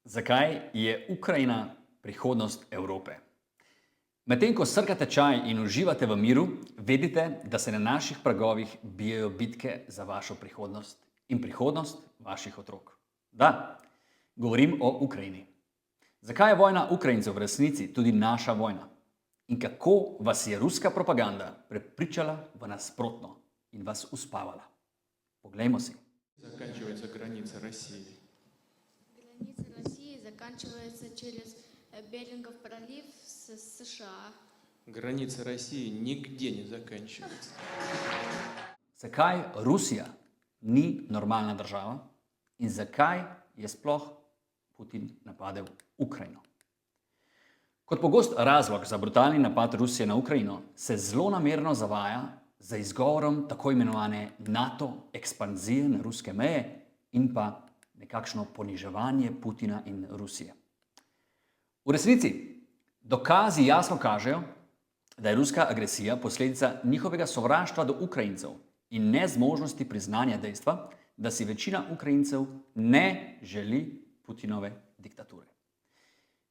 Zakaj je Ukrajina prihodnost Evrope? Medtem ko srkate čaj in uživate v miru, vedite, da se na naših pragovih bijejo bitke za vašo prihodnost in prihodnost vaših otrok. Da, govorim o Ukrajini. Zakaj je vojna Ukrajincev v resnici tudi naša vojna? In kako vas je ruska propaganda prepričala v nasprotno in vas uspavala? Poglejmo si. Заканчивается граница России. Граница России заканчивается через Берингов пролив с США. Граница России нигде не заканчивается. Zakaj Rusija ni normalna država in zakaj je sploh Putin napadel Ukrajino? Kot pogost razlog za brutalni napad Rusije na Ukrajino se zlonamerno zavaja za izgovorom tako imenovane NATO ekspanzije na ruske meje in pa nekakšno poniževanje Putina in Rusije. V resnici dokazi jasno kažejo, da je ruska agresija posledica njihovega sovraštva do Ukrajincev in nezmožnosti priznanja dejstva, da si večina Ukrajincev ne želi Putinove diktature.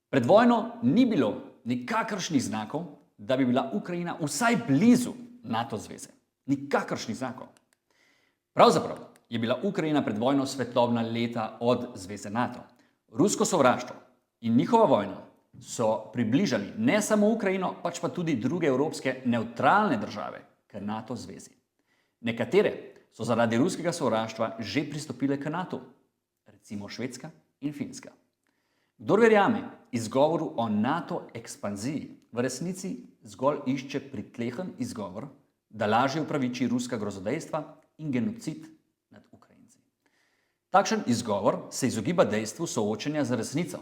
Pred vojno ni bilo nikakršnih znakov, da bi bila Ukrajina vsaj blizu NATO zveze. Nikakršnih znakov. Pravzaprav je bila Ukrajina pred vojno svetlobna leta od zveze NATO. Rusko sovraštvo in njihova vojna so približali ne samo Ukrajino, pač pa tudi druge evropske nevtralne države k NATO zvezi. Nekatere so zaradi ruskega sovraštva že pristopile k NATO, recimo Švedska in Finska. Kdor verjame izgovoru o NATO ekspanziji, v resnici zgolj išče pritlehen izgovor, da lažje upraviči ruska grozodejstva in genocid nad Ukrajinci. Takšen izgovor se izogiba dejstvu soočenja z resnico,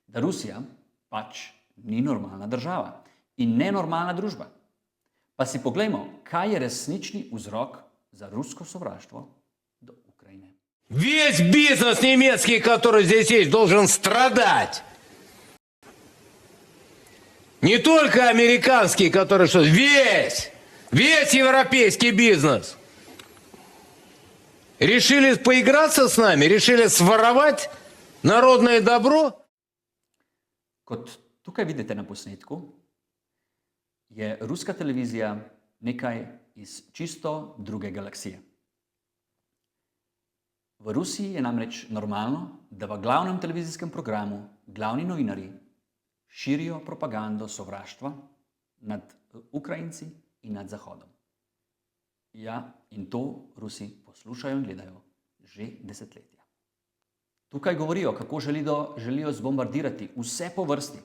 da Rusija pač ni normalna država in nenormalna družba. Pa si poglejmo, kaj je resnični vzrok za rusko sovraštvo do Ukrajine. Весь бизнес немецкий, который здесь есть, должен страдать. Не только американский, который что, весь европейский бизнес. Решили поиграться с нами, решили своровать народное добро. Kot tukaj vidite na posnetku, je ruska televizija nekaj iz čisto druge galaksije. V Rusiji je namreč normalno, da v glavnem televizijskem programu glavni novinarji širijo propagando sovraštva nad Ukrajinci in nad Zahodom. Ja, in to Rusi poslušajo in gledajo že desetletja. Tukaj govorijo, kako želijo zbombardirati vse po vrsti.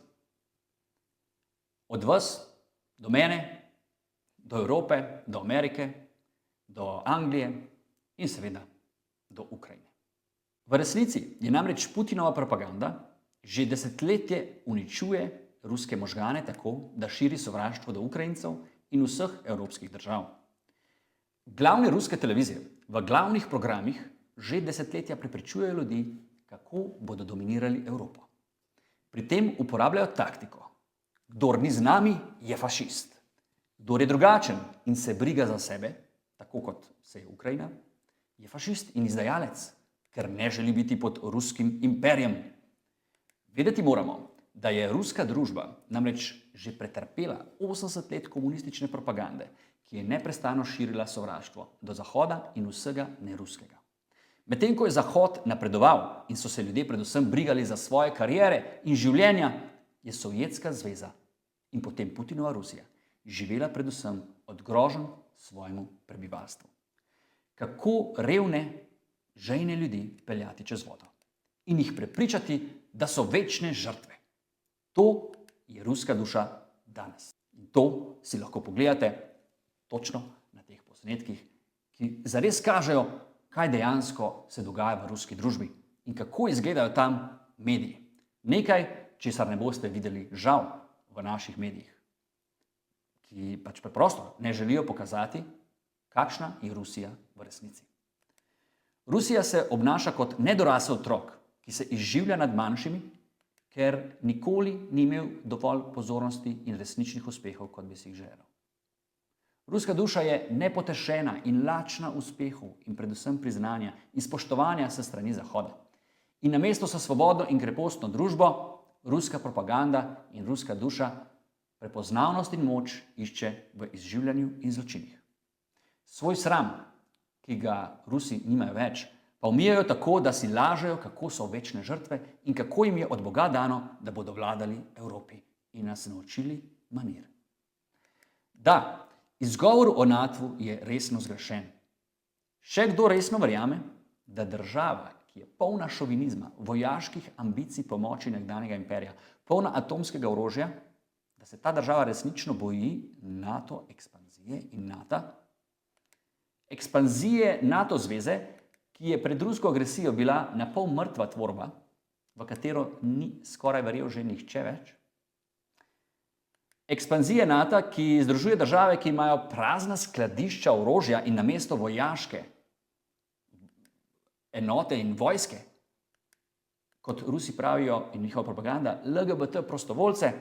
Od vas, do mene, do Evrope, do Amerike, do Anglije in seveda do Ukrajine. V resnici je namreč Putinova propaganda že desetletje uničuje ruske možgane tako, da širi sovraštvo do Ukrajincev in vseh evropskih držav. Glavne ruske televizije v glavnih programih že desetletja prepričujejo ljudi, kako bodo dominirali Evropo. Pri tem uporabljajo taktiko: kdor ni z nami, je fašist. Kdor je drugačen in se briga za sebe, tako kot se je Ukrajina, je fašist in izdajalec, ker ne želi biti pod ruskim imperijem. Vedeti moramo, da je ruska družba namreč že pretrpela 80 let komunistične propagande, ki je neprestano širila sovraštvo do Zahoda in vsega neruskega. Medtem ko je Zahod napredoval in so se ljudje predvsem brigali za svoje kariere in življenja, je Sovjetska zveza in potem Putinova Rusija živela predvsem od groženj svojemu prebivalstvu. Kako revne, žejne ljudi peljati čez vodo in jih prepričati, da so večne žrtve. To je ruska duša danes. In to si lahko pogledate točno na teh posnetkih, ki zares kažejo, kaj dejansko se dogaja v ruski družbi in kako izgledajo tam mediji. Nekaj, česar ne boste videli žal v naših medijih, ki pač preprosto ne želijo pokazati, kakšna je Rusija v resnici. Rusija se obnaša kot nedorasel otrok, ki se izživlja nad manjšimi, ker nikoli ni imel dovolj pozornosti in resničnih uspehov, kot bi si jih želel. Ruska duša je nepotešena in lačna uspehov in predvsem priznanja in spoštovanja se strani Zahoda. In namesto sa svobodno in krepostno družbo, ruska propaganda in ruska duša prepoznavnost in moč išče v izživljanju in zločinih. Svoj sram, ki ga Rusi nimajo več, pa umijajo tako, da si lažejo, kako so večne žrtve in kako jim je od Boga dano, da bodo vladali Evropi in nas naučili manir. Da, izgovor o NATO je resno zgrešen. Še kdo resno verjame, da država, ki je polna šovinizma, vojaških ambicij po moči nekdanjega imperija, polna atomskega orožja, da se ta država resnično boji NATO ekspanzije in NATO? Ekspanzije NATO zveze, ki je pred rusko agresijo bila na pol mrtva tvorba, v katero ni skoraj verjel že nihče več. Ekspanzije NATO, ki združuje države, ki imajo prazna skladišča orožja in namesto vojaške enote in vojske, kot Rusi pravijo in njihova propaganda, LGBT prostovoljce,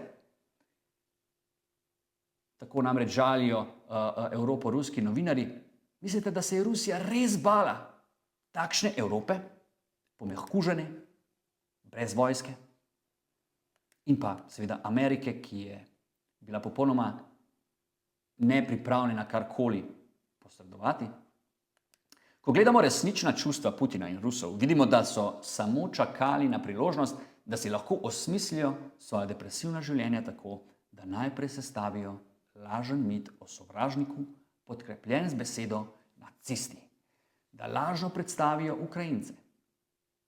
tako namreč žalijo Evropo ruski novinarji. Mislite, da se je Rusija res bala takšne Evrope, pomehkužene, brez vojske? In pa seveda Amerike, ki je bila popolnoma nepripravljena karkoli posredovati. Ko gledamo resnična čustva Putina in Rusov, vidimo, da so samo čakali na priložnost, da si lahko osmislijo svoja depresivna življenja tako, da najprej sestavijo lažen mit o sovražniku, podkrepljen z besedo nacisti, da lažno predstavijo Ukrajince,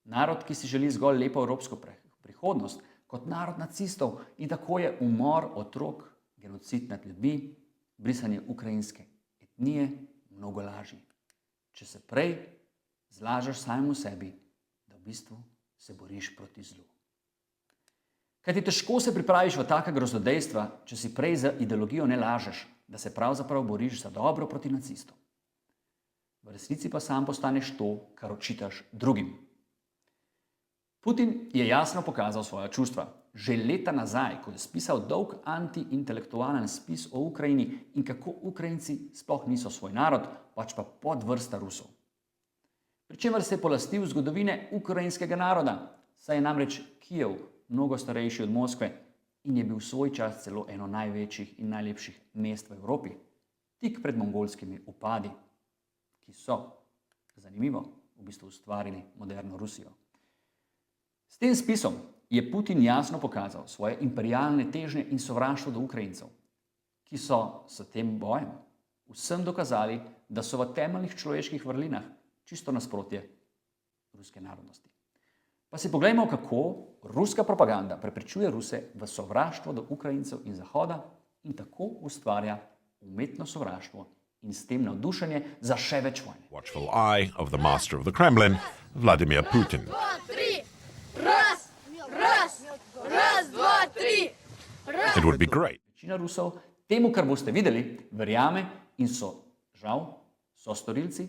narod, ki si želi zgolj lepo evropsko prihodnost, kot narod nacistov, in tako je umor otrok, genocid nad ljudmi, brisanje ukrajinske etnije mnogo lažji. Če se prej zlažeš samemu sebi, da v bistvu se boriš proti zlu. Kajti težko se pripraviš v taka grozodejstva, če si prej za ideologijo ne lažeš, da se pravzaprav boriš za dobro proti nacistom. V resnici pa sam postaneš to, kar očitaš drugim. Putin je jasno pokazal svoja čustva. Že leta nazaj, ko je spisal dolg antiintelektualen spis o Ukrajini in kako Ukrajinci sploh niso svoj narod, pač pa podvrsta Rusov. Pričemer se je polastil zgodovine ukrajinskega naroda, saj je namreč Kijev mnogo starejši od Moskve in je bil svoj čas celo eno največjih in najlepših mest v Evropi, tik pred mongolskimi upadi, ki so, zanimivo, v bistvu ustvarili moderno Rusijo. S tem spisom je Putin jasno pokazal svoje imperialne težnje in sovraštvo do Ukrajincev, ki so s tem bojem vsem dokazali, da so v temeljnih človeških vrlinah čisto nasprotje ruske narodnosti. Pa si poglejmo, kako ruska propaganda prepričuje Ruse v sovraštvo do Ukrajincev in Zahoda in tako ustvarja umetno sovraštvo in s tem navdušenje za še več vojne. Watchful eye of the master of the Kremlin, Vladimir Putin. It would be great. Večina Rusov temu, kar boste videli, verjame in so, žal, storilci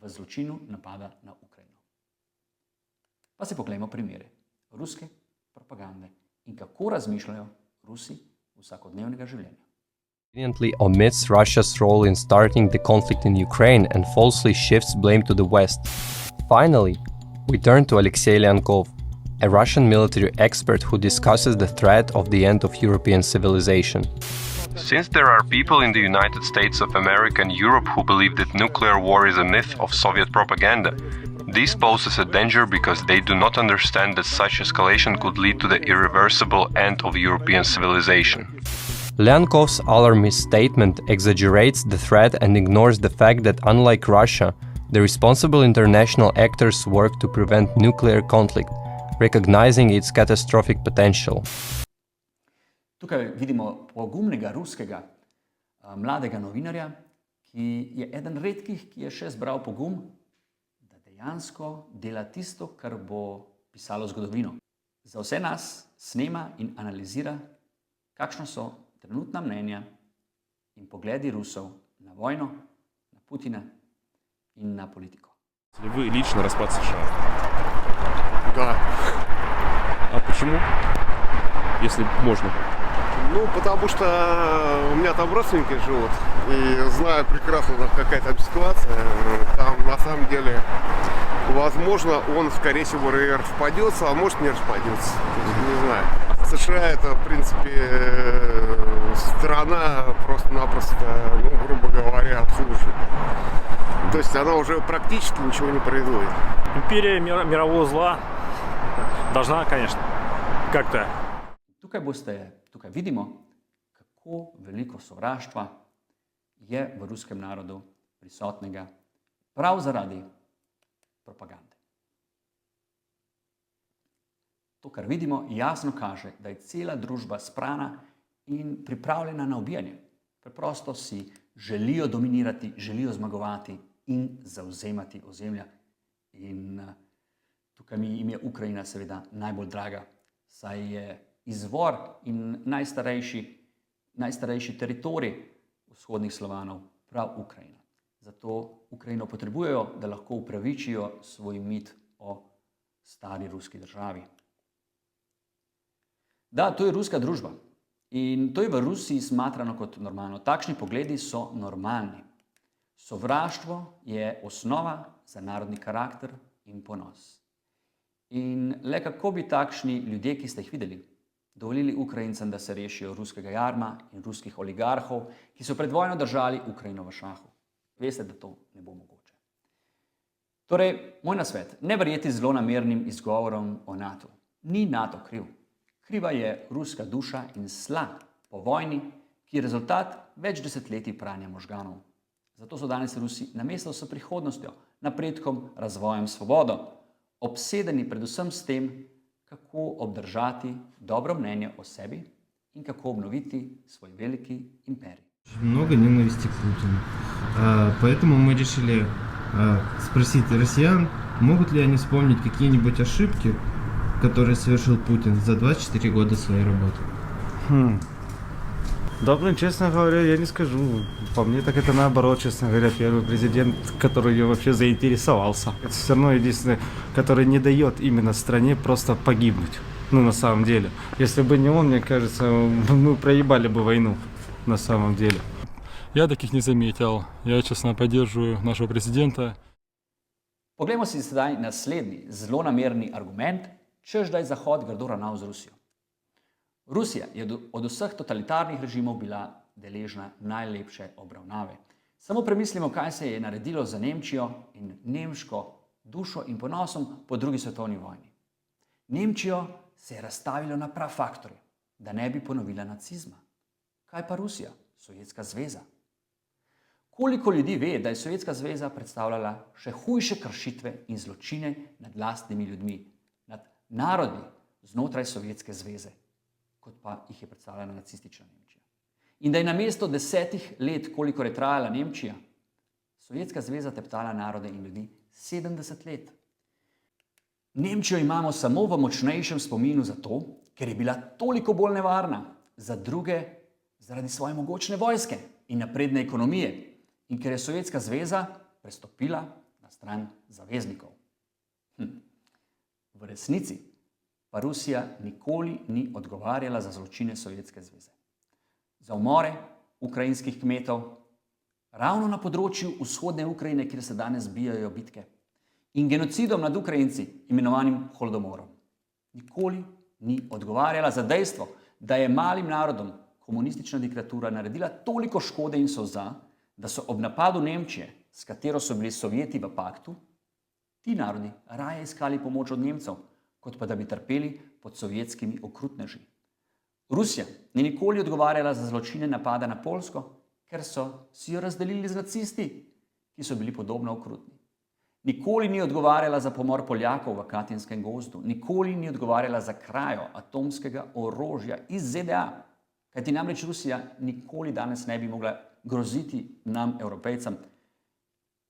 v zločinu napada na Ukrajino. Pa si poglejmo primere ruske propagande in kako razmišljajo Rusi vsakodnevnega življenja. Conveniently omits Russia's role in starting the conflict in Ukraine and falsely shifts blame to the West. Finally, we turn to Alexei Lyankov, a Russian military expert who discusses the threat of the end of European civilization. Since there are people in the United States of America and Europe who believe that nuclear war is a myth of Soviet propaganda, this poses a danger because they do not understand that such escalation could lead to the irreversible end of European civilization. Lyankov's alarmist statement exaggerates the threat and ignores the fact that, unlike Russia, the responsible international actors work to prevent nuclear conflict, recognizing its catastrophic potential. Tukaj vidimo pogumnega ruskega mladega novinarja, ki je eden redkih, ki je še zbral pogum, da dejansko dela tisto, kar bo pisalo zgodovino. Za vse nas snema in analizira, kakšno so trenutna mnenja in pogledi Rusov na vojno, na Putina in na politiko. Вы лично распад США? Да. А почему? Если можно. Ну, потому что у меня там родственники живут, и знаю прекрасно, какая там ситуация. Там, на самом деле, возможно, он, скорее всего, распадется, а может, не распадется. Не знаю. США это, в принципе, страна просто-напросто, ну, грубо говоря, хуже. То есть она уже практически ничего не производит. Империя мирового зла должна, конечно, как-то. Tukaj vidimo, kako veliko sovraštva je v ruskem narodu prisotnega prav zaradi propagande. To, kar vidimo, jasno kaže, da je cela družba sprana in pripravljena na ubijanje. Preprosto si želijo dominirati, želijo zmagovati in zavzemati ozemlja. In tukaj jim je Ukrajina seveda najbolj draga, saj je izvor in najstarejši teritorij vzhodnih Slovanov prav Ukrajina. Zato Ukrajino potrebujejo, da lahko upravičijo svoj mit o stari ruski državi. Da, to je ruska družba in to je v Rusiji smatrano kot normalno. Takšni pogledi so normalni. Sovraštvo je osnova za narodni karakter in ponos. In le kako bi takšni ljudje, ki ste jih videli, dovolili Ukrajincem, da se rešijo ruskega jarma in ruskih oligarhov, ki so pred vojno držali Ukrajino v šahu. Veste, da to ne bo mogoče. Torej, moj nasvet, ne verjeti zlonamernim izgovorom o NATO. Ni NATO kriv. Kriva je ruska duša in sla po vojni, ki je rezultat več desetletij pranja možganov. Zato so danes Rusi namesto s prihodnostjo, napredkom, razvojem, svobodo, obsedeni predvsem s tem, kako obdržati dobro mnenje o sebi in kako obnoviti svoj veliki imperij. Много ненависти к Путину. Поэтому мы решили спросить россиян, могут ли они вспомнить какие-нибудь ошибки, которые совершил Путин за 24 года своей работы. Да, блин, честно говоря, я не скажу. По мне так это наоборот, честно говоря, первый президент, который вообще заинтересовался. Это все равно единственный, который не дает именно стране просто погибнуть. Ну, на самом деле. Если бы не он, мне кажется, мы проебали бы войну. На самом деле. Я таких не заметил. Я, честно, поддерживаю нашего президента. Poglejmo si sedaj naslednji zlonamerni argument, češ da je Zahod grdo ravnal z Rusijo. Rusija je od vseh totalitarnih režimov bila deležna najlepše obravnave. Samo premislimo, kaj se je naredilo za Nemčijo in nemško dušo in ponosom po drugi svetovni vojni. Nemčijo se je razstavilo na prav faktorje, da ne bi ponovila nacizma. Kaj pa Rusija, Sovjetska zveza? Koliko ljudi ve, da je Sovjetska zveza predstavljala še hujše kršitve in zločine nad lastnimi ljudmi, nad narodi znotraj Sovjetske zveze, kot pa jih je predstavljala nacistična Nemčija. In da je namesto 10 let, kolikor je trajala Nemčija, Sovjetska zveza teptala narode in ljudi 70 let. Nemčijo imamo samo v močnejšem spominu zato, ker je bila toliko bolj nevarna za druge zaradi svoje mogočne vojske in napredne ekonomije in ker je Sovjetska zveza prestopila na stran zaveznikov. V resnici pa Rusija nikoli ni odgovarjala za zločine Sovjetske zveze. Za umore ukrajinskih kmetov, ravno na področju vzhodne Ukrajine, kjer se danes bijajo bitke, in genocidom nad Ukrajinci, imenovanim holodomorom. Nikoli ni odgovarjala za dejstvo, da je malim narodom komunistična diktatura naredila toliko škode in solza, da so ob napadu Nemčije, s katero so bili Sovjeti v paktu, ti narodi raje iskali pomoč od Nemcev, kot pa da bi trpeli pod sovjetskimi okrutneži. Rusija ni nikoli odgovarjala za zločine napada na Poljsko, ker so si jo razdelili z nacisti, ki so bili podobno okrutni. Nikoli ni odgovarjala za pomor Poljakov v Katinskem gozdu, nikoli ni odgovarjala za krajo atomskega orožja iz ZDA, kajti namreč Rusija nikoli danes ne bi mogla groziti nam, Evropejcem,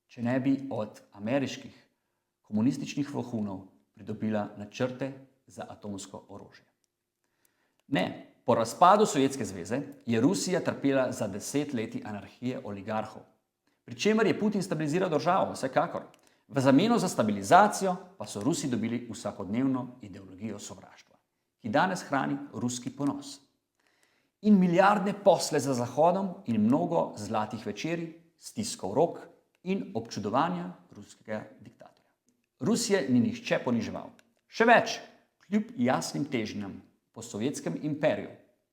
če ne bi od ameriških komunističnih vohunov pridobila načrte za atomsko orožje. Ne, po razpadu Sovjetske zveze je Rusija trpela za 10 leti anarhije oligarhov, pri čemer je Putin stabiliziral državo, vsekakor. V zameno za stabilizacijo pa so Rusi dobili vsakodnevno ideologijo sovraštva, ki danes hrani ruski ponos. in milijardne posle za Zahodom in mnogo zlatih večerij, stiskov rok in občudovanja ruskega diktatorja. Rusije ni nihče poniževal. Še več, kljub jasnim težnjam po sovjetskem imperiju,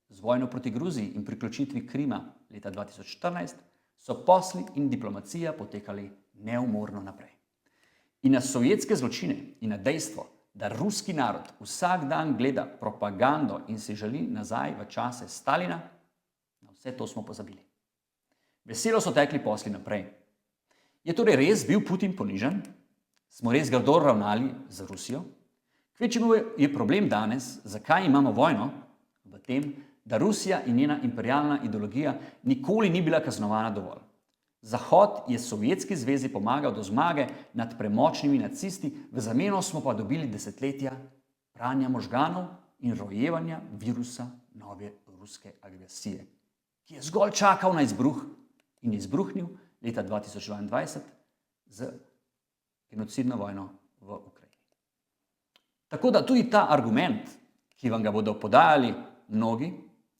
z vojno proti Gruziji in priključitvi Krima leta 2014, so posli in diplomacija potekali neumorno naprej. In na sovjetske zločine in na dejstvo, da ruski narod vsak dan gleda propagando in si želi nazaj v čase Stalina, na vse to smo pozabili. Veselo so tekli posli naprej. Je torej res bil Putin ponižan? Smo res grdo ravnali z Rusijo? Kvečemu je problem danes, zakaj imamo vojno, v tem, da Rusija in njena imperialna ideologija nikoli ni bila kaznovana dovolj. Zahod je Sovjetski zvezi pomagal do zmage nad premočnimi nacisti, v zameno smo pa dobili desetletja pranja možganov in rojevanja virusa nove ruske agresije, ki je zgolj čakal na izbruh in izbruhnil leta 2022 z genocidno vojno v Ukrajini. Tako da tudi ta argument, ki vam ga bodo podajali mnogi,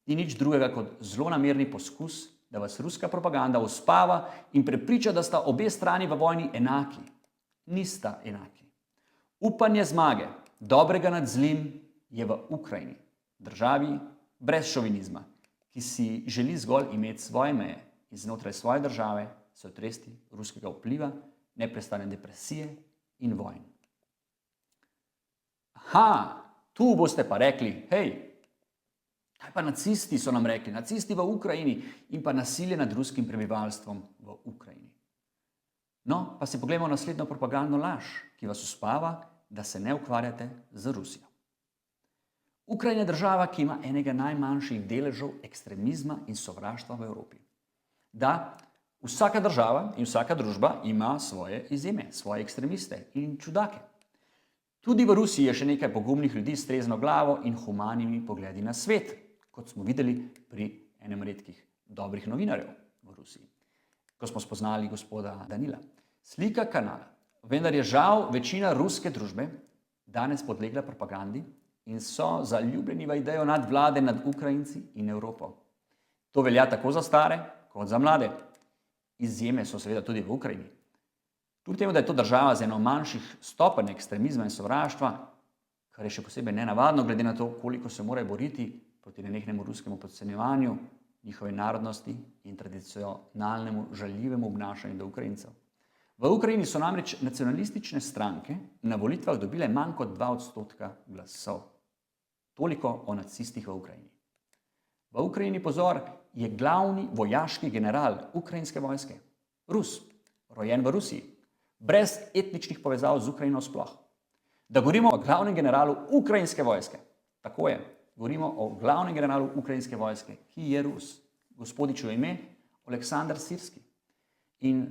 ni nič drugega kot zlonamerni poskus, da vas ruska propaganda uspava in prepriča, da sta obe strani v vojni enaki. Nista enaki. Upanje zmage, dobrega nad zlim, je v Ukrajini, državi brez šovinizma, ki si želi zgolj imeti svoje meje in znotraj svoje države se otresti ruskega vpliva, neprestane depresije in vojn. Aha, tu boste pa rekli, hej, kaj pa nacisti so nam rekli, nacisti v Ukrajini in pa nasilje nad ruskim prebivalstvom v Ukrajini. No, pa si pogledamo naslednjo propagandno laž, ki vas uspava, da se ne ukvarjate z Rusijo. Ukrajina je država, ki ima enega najmanjših deležev ekstremizma in sovraštva v Evropi. Da, vsaka država in vsaka družba ima svoje izjeme, svoje ekstremiste in čudake. Tudi v Rusiji je še nekaj pogumnih ljudi s trezno glavo in humanimi pogledi na svet, kot smo videli pri enem redkih dobrih novinarjev v Rusiji, ko smo spoznali gospoda Danila. Slika kanala. Vendar je žal večina ruske družbe danes podlegla propagandi in so zaljubljeni v idejo nadvlade nad Ukrajinci in Evropo. To velja tako za stare kot za mlade. Izjeme so seveda tudi v Ukrajini. Kljub temu, da je to država z eno manjših stopenj ekstremizma in sovraštva, kar je še posebej nenavadno, glede na to, koliko se morajo boriti proti nenehnemu ruskemu podcenjevanju njihove narodnosti in tradicionalnemu žaljivemu obnašanju do Ukrajincev. V Ukrajini so namreč nacionalistične stranke na volitvah dobile manj kot 2% glasov. Toliko o nacistih v Ukrajini. V Ukrajini, pozor, je glavni vojaški general ukrajinske vojske Rus, rojen v Rusiji, brez etničnih povezav z Ukrajino sploh. Da govorimo o glavnem generalu ukrajinske vojske, tako je, govorimo o glavnem generalu ukrajinske vojske, ki je Rus, gospodičevo ime Oleksandr Sirski. In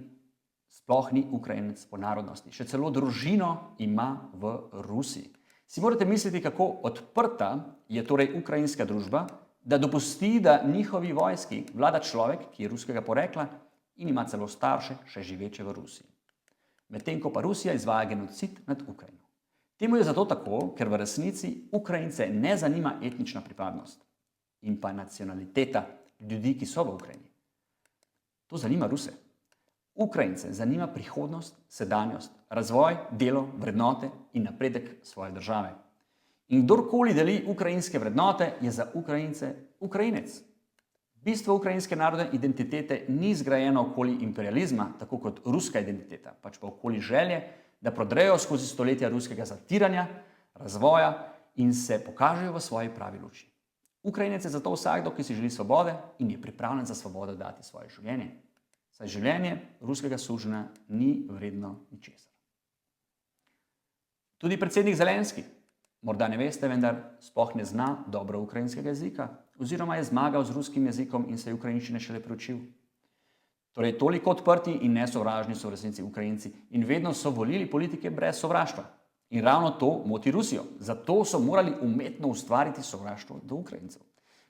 sploh ni Ukrajinec po narodnosti, še celo družino ima v Rusiji. Si morate misliti, kako odprta je torej ukrajinska družba, da dopusti, da njihovi vojski vlada človek, ki je ruskega porekla in ima celo starše še živeče v Rusiji. Medtem ko pa Rusija izvaja genocid nad Ukrajino. Temu je zato tako, ker v resnici Ukrajince ne zanima etnična pripadnost in pa nacionaliteta ljudi, ki so v Ukrajini. To zanima Ruse. Ukrajince zanima prihodnost, sedanjost, razvoj, delo, vrednote in napredek svoje države. In kdorkoli deli ukrajinske vrednote, je za Ukrajince Ukrajinec. Bistvo ukrajinske narodne identitete ni zgrajeno okoli imperializma, tako kot ruska identiteta, pač pa okoli želje, da prodrejo skozi stoletja ruskega zatiranja, razvoja in se pokažejo v svoji pravi luči. Ukrajinec je zato vsakdo, ki si želi svobode in je pripravljen za svobodo dati svoje življenje. Saj življenje ruskega suženja ni vredno ničesar. Tudi predsednik Zelenski, morda ne veste, vendar sploh ne zna dobro ukrajinskega jezika, oziroma je zmagal z ruskim jezikom in se je ukrajinščine šele preučil. Torej, toliko odprti in nesovražni so v resnici Ukrajinci in vedno so volili politike brez sovraštva. In ravno to moti Rusijo. Zato so morali umetno ustvariti sovraštvo do Ukrajincev.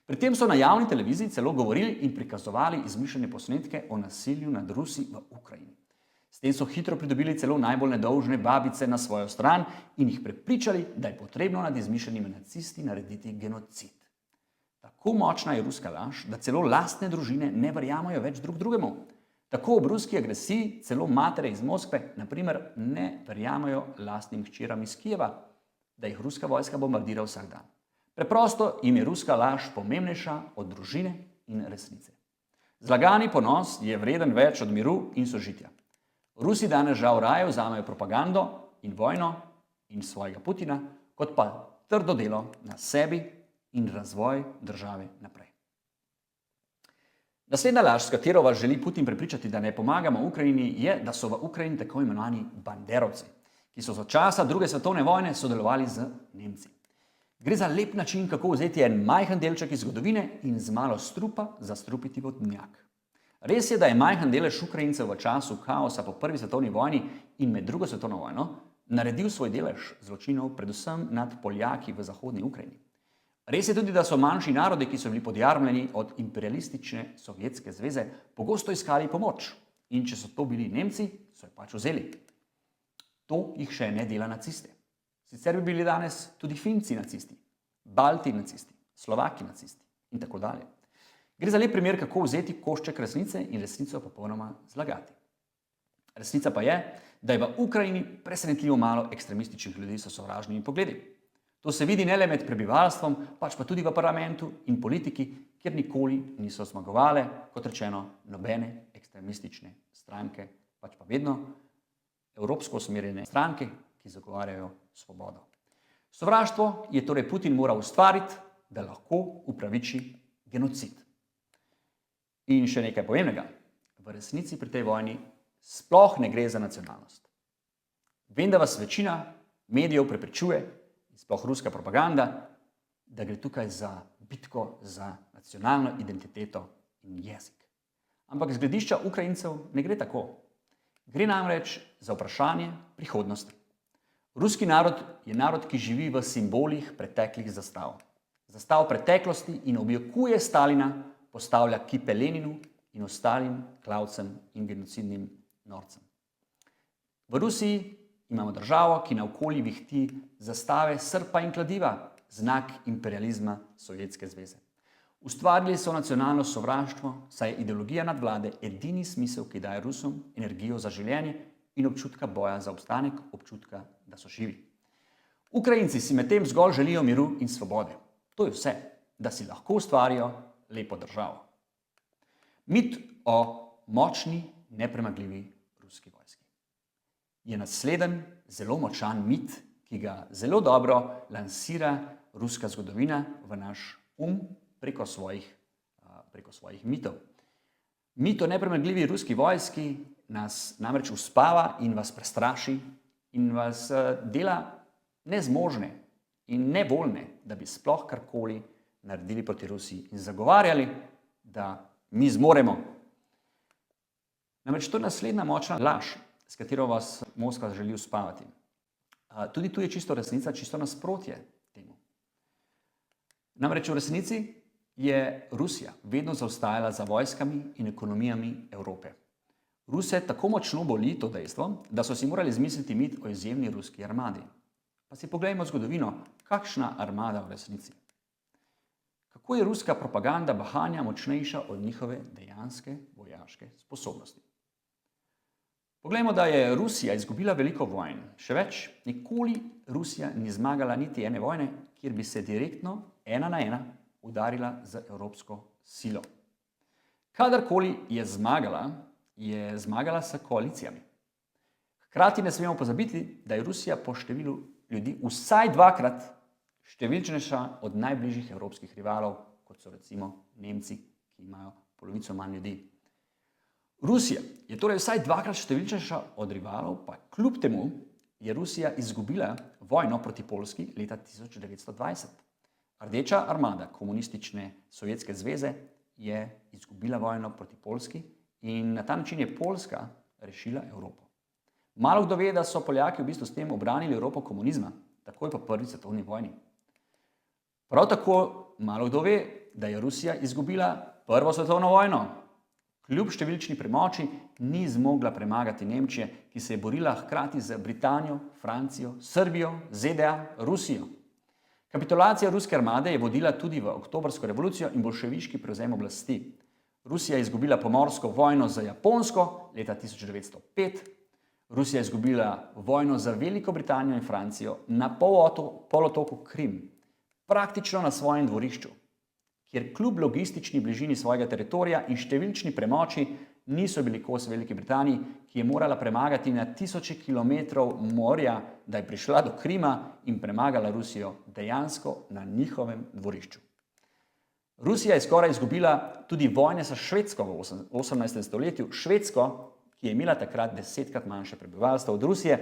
Pri tem so na javni televiziji celo govorili in prikazovali izmišljene posnetke o nasilju nad Rusi v Ukrajini. S tem so hitro pridobili celo najbolj nedolžne babice na svojo stran in jih prepričali, da je potrebno nad izmišljenimi nacisti narediti genocid. Tako močna je ruska laž, da celo lastne družine ne verjamajo več drug drugemu. Tako ob ruski agresiji celo matere iz Moskve, naprimer, ne verjamajo lastnim hčeram iz Kijeva, da jih ruska vojska bombardira vsak dan. Preprosto jim je ruska laž pomembnejša od družine in resnice. Zlagani ponos je vreden več od miru in sožitja. Rusi danes žal raje vzamejo propagando in vojno in svojega Putina, kot pa trdo delo na sebi in razvoj države naprej. Naslednja laž, s katero vas želi Putin prepričati, da ne pomagamo Ukrajini, je, da so v Ukrajini tako imenovani banderovci, ki so za časa druge svetovne vojne sodelovali z Nemci. Gre za lep način, kako vzeti en majhen delček iz zgodovine in z malo strupa zastrupiti vodnjak. Res je, da je majhen delež Ukrajincev v času kaosa po prvi svetovni vojni in med drugo svetovno vojno naredil svoj delež zločinov predvsem nad Poljaki v zahodni Ukrajini. Res je tudi, da so manjši narodi, ki so bili podjarmljeni od imperialistične Sovjetske zveze, pogosto iskali pomoč. In če so to bili Nemci, so jo pač vzeli. To jih še ne dela naciste. Sicer bi bili danes tudi Finci nacisti, Balti nacisti, Slovaki nacisti in tako dalje. Gre za lep primer, kako vzeti košček resnice in resnico popolnoma zlagati. Resnica pa je, da je v Ukrajini presenetljivo malo ekstremističnih ljudi s sovražnimi pogledi. To se vidi ne le med prebivalstvom, pač pa tudi v parlamentu in politiki, kjer nikoli niso zmagovale, kot rečeno, nobene ekstremistične stranke, pač pa vedno evropsko usmerjene stranke, ki zagovarjajo svobodo. Sovraštvo je torej Putin moral ustvariti, da lahko upraviči genocid. In še nekaj pomembnega. V resnici pri tej vojni sploh ne gre za nacionalnost. Vem, da vas večina medijev prepričuje, sploh ruska propaganda, da gre tukaj za bitko za nacionalno identiteto in jezik. Ampak z gledišča Ukrajincev ne gre tako. Gre namreč za vprašanje prihodnosti. Ruski narod je narod, ki živi v simbolih preteklih zastav. Zastav preteklosti in objokuje Stalina, postavlja kipe Leninu in ostalim klavcem in genocidnim norcem. V Rusiji imamo državo, ki naokoli vihti zastave srpa in kladiva, znak imperializma Sovjetske zveze. Ustvarili so nacionalno sovraštvo, saj je ideologija nadvlade edini smisel, ki daje Rusom energijo za življenje in občutka boja za obstanek, občutka, da so živi. Ukrajinci si medtem zgolj želijo miru in svobode. To je vse, da si lahko ustvarijo lepo državo. Mit o močni, nepremagljivi ruski vojski je nasleden, zelo močan mit, ki ga zelo dobro lansira ruska zgodovina v naš preko svojih mitov. Mit o nepremagljivi ruski vojski nas namreč uspava in vas prestraši in vas dela nezmožne in nevoljne, da bi sploh karkoli naredili proti Rusiji in zagovarjali, da mi zmoremo. Namreč to je naslednja močna laž, s katero vas Moskva želi uspavati. Tudi tu je čisto resnica, čisto nasprotje temu. Namreč v resnici je Rusija vedno zaostajala za vojskami in ekonomijami Evrope. Ruse tako močno boli to dejstvo, da so si morali izmisliti mit o izjemni ruski armadi. Pa si poglejmo zgodovino, kakšna armada v resnici. Kako je ruska propaganda bahanja močnejša od njihove dejanske vojaške sposobnosti. Poglejmo, da je Rusija izgubila veliko vojn. Še več, nikoli Rusija ni zmagala niti ene vojne, kjer bi se direktno, 1 na 1, udarila z evropsko silo. Kadarkoli je zmagala s koalicijami. Hkrati ne smemo pozabiti, da je Rusija po številu ljudi vsaj 2-krat številčnejša od najbližjih evropskih rivalov, kot so recimo Nemci, ki imajo polovico manj ljudi. Rusija je torej vsaj 2-krat številčnejša od rivalov, pa kljub temu je Rusija izgubila vojno proti Poljski leta 1920. Rdeča armada komunistične Sovjetske zveze je izgubila vojno proti Poljski in na ta način je Poljska rešila Evropo. Malo kdo ve, da so Poljaki v bistvu s tem obranili Evropo komunizma, takoj po prvi svetovni vojni. Prav tako malo kdo ve, da je Rusija izgubila prvo svetovno vojno. Kljub številčni premoči ni zmogla premagati Nemčije, ki se je borila hkrati z Britanijo, Francijo, Srbijo, ZDA, Rusijo. Kapitulacija ruske armade je vodila tudi v oktobrsko revolucijo in bolševiški prevzem oblasti. Rusija je izgubila pomorsko vojno za Japonsko leta 1905, Rusija je izgubila vojno za Veliko Britanijo in Francijo na polotoku Krim, praktično na svojem dvorišču, kjer kljub logistični bližini svojega teritorija in številčni premoči niso bili kos Veliki Britaniji, ki je morala premagati na tisoče kilometrov morja, da je prišla do Krima in premagala Rusijo dejansko na njihovem dvorišču. Rusija je skoraj izgubila tudi vojne sa Švedsko v 18. stoletju, Švedsko, ki je imela takrat 10-krat manjše prebivalstvo od Rusije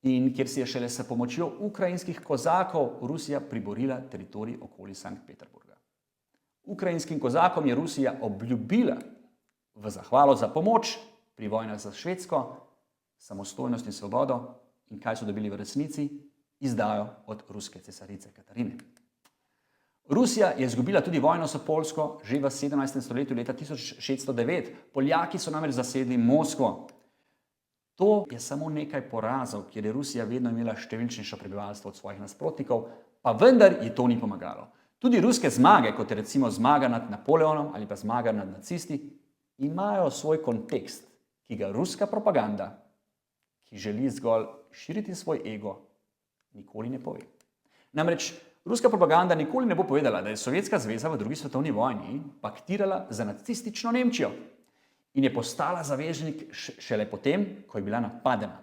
in kjer si je šele s pomočjo ukrajinskih kozakov Rusija priborila teritorij okoli Sankt Peterburga. Ukrajinskim kozakom je Rusija obljubila v zahvalo za pomoč pri vojnah za Švedsko, samostojnost in svobodo, in kaj so dobili v resnici? Izdajo od ruske cesarice Katarine. Rusija je izgubila tudi vojno s Poljsko že v 17. stoletju leta 1609. Poljaki so namreč zasedli Moskvo. To je samo nekaj porazov, kjer je Rusija vedno imela številčnejše prebivalstvo od svojih nasprotnikov, pa vendar ji to ni pomagalo. Tudi ruske zmage, kot je recimo zmaga nad Napoleonom ali pa zmaga nad nacisti, imajo svoj kontekst, ki ga ruska propaganda, ki želi zgolj širiti svoj ego, nikoli ne pove. Namreč ruska propaganda nikoli ne bo povedala, da je Sovjetska zveza v drugi svetovni vojni paktirala za nacistično Nemčijo in je postala zaveznik šele potem, ko je bila napadena.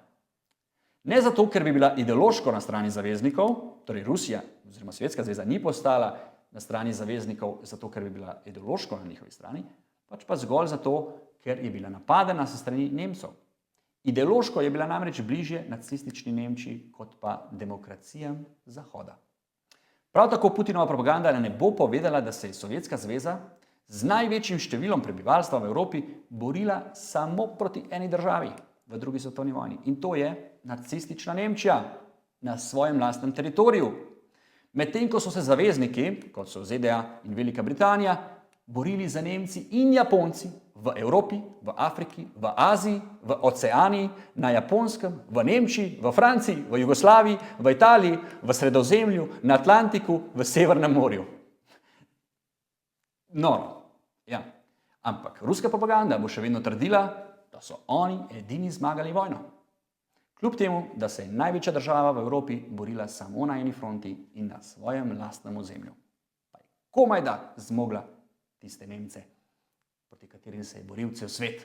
Ne zato, ker bi bila ideološko na strani zaveznikov, torej Rusija oziroma Sovjetska zveza ni postala na strani zaveznikov zato, ker bi bila ideološko na njihovi strani, pač pa zgolj zato, ker je bila napadena sa strani Nemcev. Ideološko je bila namreč bližje nacistični Nemčiji kot pa demokracijam Zahoda. Prav tako Putinova propaganda ne bo povedala, da se je Sovjetska zveza z največjim številom prebivalstva v Evropi borila samo proti eni državi v drugi svetovni vojni. In to je nacistična Nemčija na svojem lastnem teritoriju. Medtem ko so se zavezniki, kot so ZDA in Velika Britanija, borili za Nemci in Japonci v Evropi, v Afriki, v Aziji, v Oceaniji, na Japonskem, v Nemčiji, v Franciji, v Jugoslaviji, v Italiji, v Sredozemlju, na Atlantiku, v Severnem morju. Noro, ja. Ampak ruska propaganda bo še vedno trdila, da so oni edini zmagali vojno. Kljub temu, da se je največja država v Evropi borila samo na eni fronti in na svojem lastnem ozemlju. Pa je komaj da zmogla tiste Nemce, proti katerim se je boril cel svet.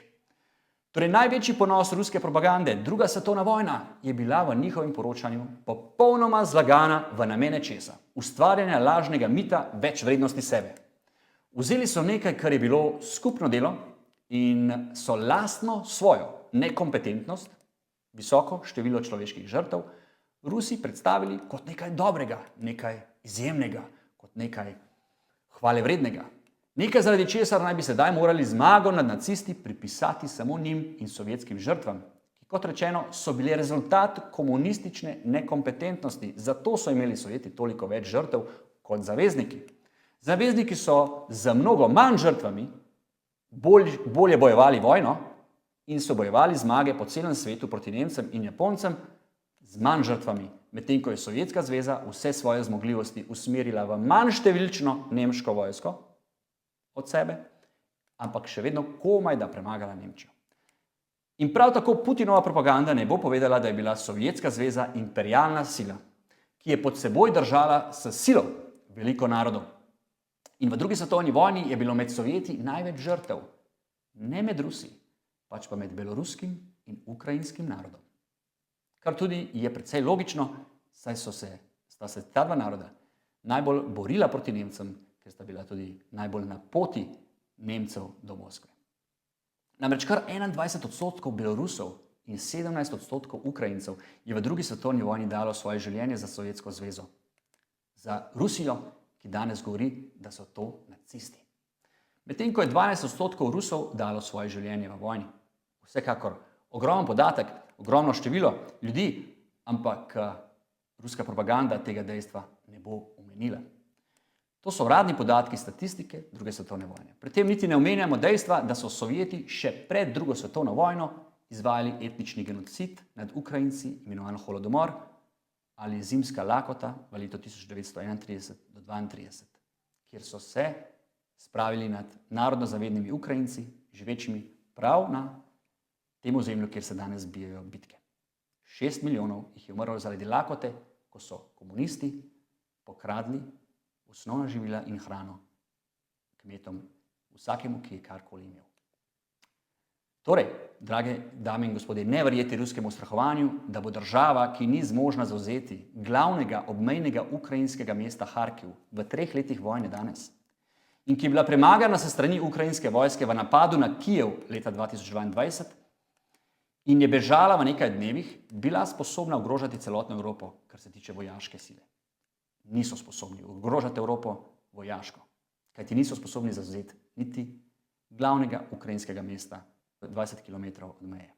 Torej, največji ponos ruske propagande, druga svetovna vojna, je bila v njihovem poročanju popolnoma zlagana v namene česa? Ustvarjanja lažnega mita več vrednosti sebe. Vzeli so nekaj, kar je bilo skupno delo in so lastno svojo nekompetentnost, visoko število človeških žrtev, Rusi predstavili kot nekaj dobrega, nekaj izjemnega, kot nekaj hvalevrednega. Nekaj, zaradi česar naj bi sedaj morali zmago nad nacisti pripisati samo njim in sovjetskim žrtvam, ki, kot rečeno, so bile rezultat komunistične nekompetentnosti. Zato so imeli Sovjeti toliko več žrtev kot zavezniki. Zavezniki so z mnogo manj žrtvami bolje bojevali vojno in so bojevali zmage po celem svetu proti Nemcem in Japoncem z manj žrtvami, medtem ko je Sovjetska zveza vse svoje zmogljivosti usmerila v manj številčno nemško vojsko od sebe, ampak še vedno komaj da premagala Nemčijo. In prav tako Putinova propaganda ne bo povedala, da je bila Sovjetska zveza imperialna sila, ki je pod seboj držala s silo veliko narodov. In v drugi svetovni vojni je bilo med Sovjeti največ žrtev, ne med Rusi, pač pa med beloruskim in ukrajinskim narodom. Kar tudi je precej logično, saj sta se ta dva naroda najbolj borila proti Nemcem, ker sta bila tudi najbolj na poti Nemcev do Moskve. Namreč kar 21% Belorusov in 17% Ukrajincev je v drugi svetovni vojni dalo svoje življenje za Sovjetsko zvezo. Za Rusijo, ki danes govori, da so to nacisti. Medtem ko je 12% Rusov dalo svoje življenje v vojni. Vsekakor ogromen podatek, ogromno število ljudi, ampak ruska propaganda tega dejstva ne bo omenila. To so uradni podatki statistike druge svetovne vojne. Pri tem niti ne omenjamo dejstva, da so Sovjeti še pred drugo svetovno vojno izvajali etnični genocid nad Ukrajinci, imenovan holodomor, ali zimska lakota v letu 1931 do 1932, kjer so se spravili nad narodno zavednimi Ukrajinci, živečimi prav na tem ozemlju, kjer se danes bijajo bitke. 6 milijonov jih je umrlo zaradi lakote, ko so komunisti pokradli osnovna živila in hrano kmetom, vsakemu, ki je karkoli imel. Torej, drage dame in gospodje, ne verjeti ruskemu strahovanju, da bo država, ki ni zmožna zavzeti glavnega obmejnega ukrajinskega mesta Harkiv v 3 letih vojne danes in ki je bila premagana sa strani ukrajinske vojske v napadu na Kijev leta 2022 in je bežala v nekaj dnevih, bila sposobna ogrožati celotno Evropo, kar se tiče vojaške sile. Niso sposobni ogrožati Evropo vojaško, kajti niso sposobni zavzeti niti glavnega ukrajinskega mesta 20 km od meje.